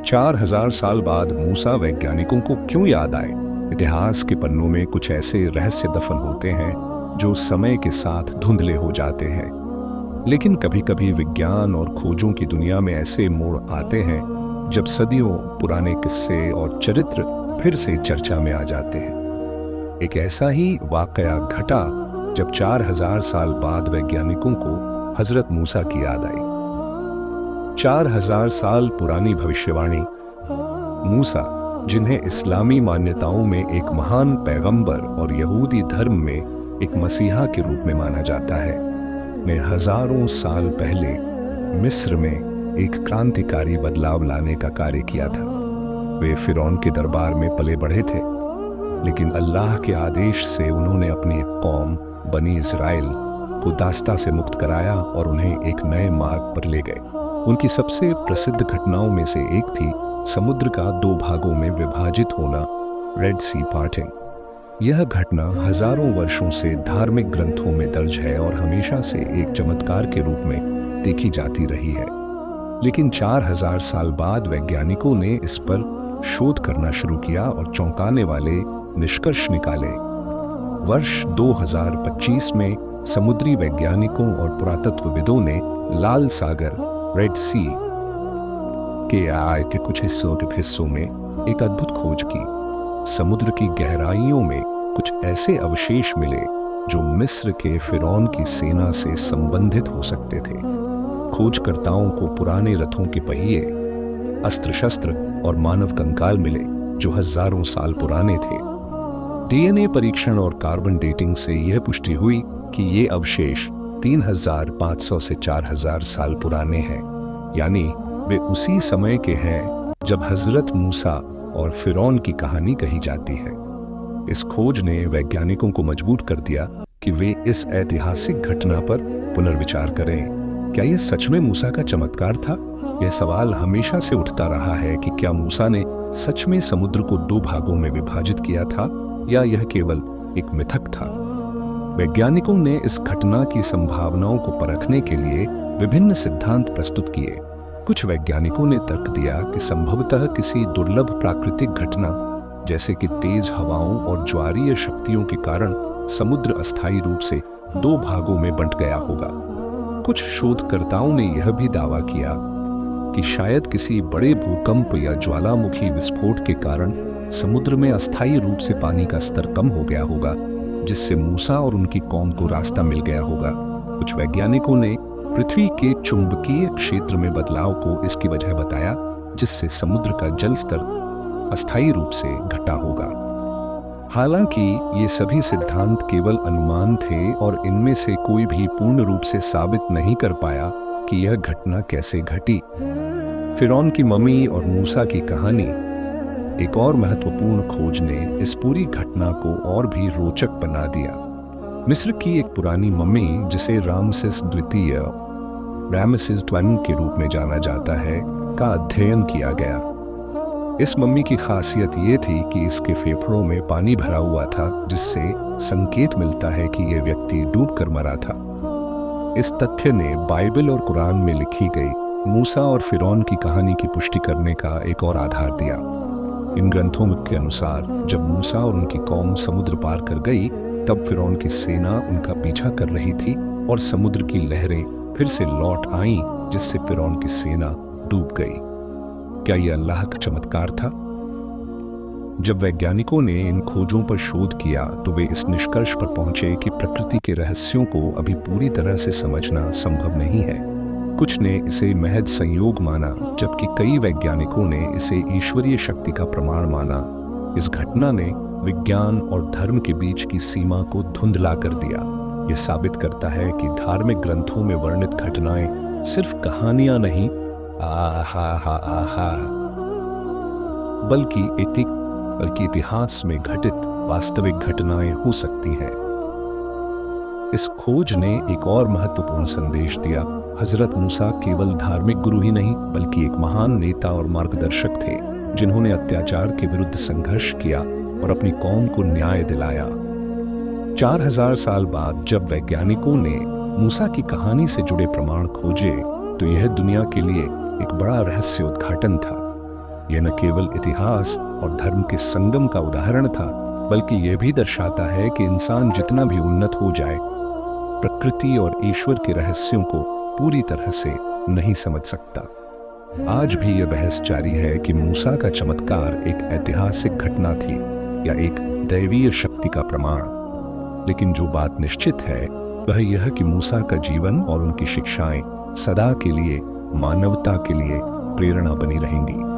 4000 साल बाद मूसा वैज्ञानिकों को क्यों याद आए? इतिहास के पन्नों में कुछ ऐसे रहस्य दफन होते हैं जो समय के साथ धुंधले हो जाते हैं। लेकिन कभी कभी विज्ञान और खोजों की दुनिया में ऐसे मोड़ आते हैं जब सदियों पुराने किस्से और चरित्र फिर से चर्चा में आ जाते हैं। एक ऐसा ही वाकया घटा जब 4000 साल बाद वैज्ञानिकों को हजरत मूसा की याद आई। 4000 साल पुरानी भविष्यवाणी मूसा, जिन्हें इस्लामी मान्यताओं में एक महान पैगंबर और यहूदी धर्म में एक मसीहा के रूप में माना जाता है, ने हजारों साल पहले मिस्र में एक क्रांतिकारी बदलाव लाने का कार्य किया था। वे फिरौन के दरबार में पले बढ़े थे, लेकिन अल्लाह के आदेश से उन्होंने अपनी एक कौम बनी इस्राएल को दास्ता से मुक्त कराया और उन्हें एक नए मार्ग पर ले गए। उनकी सबसे प्रसिद्ध घटनाओं में से एक थी समुद्र का 2 भागों में विभाजित होना, रेड सी पार्टिंग। यह घटना हजारों वर्षों से धार्मिक ग्रंथों में दर्ज है और हमेशा से एक चमत्कार के रूप में देखी जाती रही है। लेकिन 4000 साल बाद वैज्ञानिकों ने इस पर शोध करना शुरू किया और चौंकाने वाले निष्कर्ष निकाले। वर्ष 2025 में समुद्री वैज्ञानिकों और पुरातत्वविदों ने लाल सागर, रेड सी के आय के कुछ हिस्सों में एक अद्भुत खोज की। समुद्र की गहराइयों में कुछ ऐसे अवशेष मिले जो मिस्र के फिरौन की सेना से संबंधित हो सकते थे। खोजकर्ताओं को पुराने रथों के पहिए, अस्त्र शस्त्र और मानव कंकाल मिले जो हजारों साल पुराने थे। डीएनए परीक्षण और कार्बन डेटिंग से यह पुष्टि हुई कि ये अवशेष 3500 से 4000 साल पुराने हैं, यानी वे उसी समय के हैं जब हजरत मूसा और फिरौन की कहानी कही जाती है। इस खोज ने वैज्ञानिकों को मजबूर कर दिया कि वे इस ऐतिहासिक घटना पर पुनर्विचार करें। क्या यह सच में मूसा का चमत्कार था? यह सवाल हमेशा से उठता रहा है कि क्या मूसा ने सच में समुद्र को 2 भागों में विभाजित किया था या यह केवल एक मिथक था। वैज्ञानिकों ने इस घटना की संभावनाओं को परखने के लिए विभिन्न सिद्धांत प्रस्तुत किए। कुछ वैज्ञानिकों ने तर्क दिया कि संभवतः किसी दुर्लभ प्राकृतिक घटना जैसे कि तेज हवाओं और ज्वारीय शक्तियों के कारण समुद्र अस्थायी रूप से 2 भागों में बंट गया होगा। कुछ शोधकर्ताओं ने यह भी दावा किया कि शायद किसी बड़े भूकंप या ज्वालामुखी विस्फोट के कारण समुद्र में अस्थायी रूप से पानी का स्तर कम हो गया होगा, जिससे मूसा और उनकी कौम को रास्ता मिल गया होगा। कुछ वैज्ञानिकों ने पृथ्वी के चुंबकीय क्षेत्र में बदलाव को इसकी वजह बताया, जिससे समुद्र का जल स्तर अस्थायी रूप से घटा होगा। हालांकि ये सभी सिद्धांत केवल अनुमान थे और इनमें से कोई भी पूर्ण रूप से साबित नहीं कर पाया कि यह घटना कैसे घटी। फिरौन की मम्मी और मूसा की कहानी, एक और महत्वपूर्ण खोज ने इस पूरी घटना को और भी रोचक बना दिया। मिस्र की एक पुरानी मम्मी, जिसे रामसेस द्वितीय के रूप में जाना जाता है, का अध्ययन किया गया। इस मम्मी की खासियत ये थी कि इसके फेफड़ों में पानी भरा हुआ था, जिससे संकेत मिलता है कि यह व्यक्ति डूबकर मरा था। इस तथ्य ने बाइबल और कुरान में लिखी गई मूसा और फिरौन की कहानी की पुष्टि करने का एक और आधार दिया। इन ग्रंथों के अनुसार जब मूसा और उनकी कौम समुद्र पार कर गई, तब फिरौन की सेना उनका पीछा कर रही थी और समुद्र की लहरें फिर से लौट आईं, जिससे फिरौन की सेना डूब गई। क्या यह अल्लाह का चमत्कार था? जब वैज्ञानिकों ने इन खोजों पर शोध किया तो वे इस निष्कर्ष पर पहुंचे कि प्रकृति के रहस्यों को अभी पूरी तरह से समझना संभव नहीं है। कुछ ने इसे महज संयोग माना, जबकि कई वैज्ञानिकों ने इसे ईश्वरीय शक्ति का प्रमाण माना। इस घटना ने विज्ञान और धर्म के बीच की सीमा को धुंधला कर दिया। यह साबित करता है कि धार्मिक ग्रंथों में वर्णित घटनाएं सिर्फ कहानियां नहीं, बल्कि इतिहास में घटित वास्तविक घटनाएं हो सकती हैं। इस खोज ने एक और महत्वपूर्ण संदेश दिया। हजरत मूसा केवल धार्मिक गुरु ही नहीं, बल्कि एक महान नेता और मार्गदर्शक थे, जिन्होंने अत्याचार के विरुद्ध संघर्ष किया और अपनी कौम को न्याय दिलाया। 4000 साल बाद जब वैज्ञानिकों ने मूसा की कहानी से जुड़े प्रमाण खोजे, तो यह दुनिया के लिए एक बड़ा रहस्य उद्घाटन था। यह न केवल इतिहास और धर्म के संगम का उदाहरण था, बल्कि यह भी दर्शाता है कि इंसान जितना भी उन्नत हो जाए, प्रकृति और ईश्वर के रहस्यों को पूरी तरह से नहीं समझ सकता। आज भी यह बहस जारी है कि मूसा का चमत्कार एक ऐतिहासिक घटना थी या एक दैवीय शक्ति का प्रमाण। लेकिन जो बात निश्चित है वह यह कि मूसा का जीवन और उनकी शिक्षाएं सदा के लिए मानवता के लिए प्रेरणा बनी रहेंगी।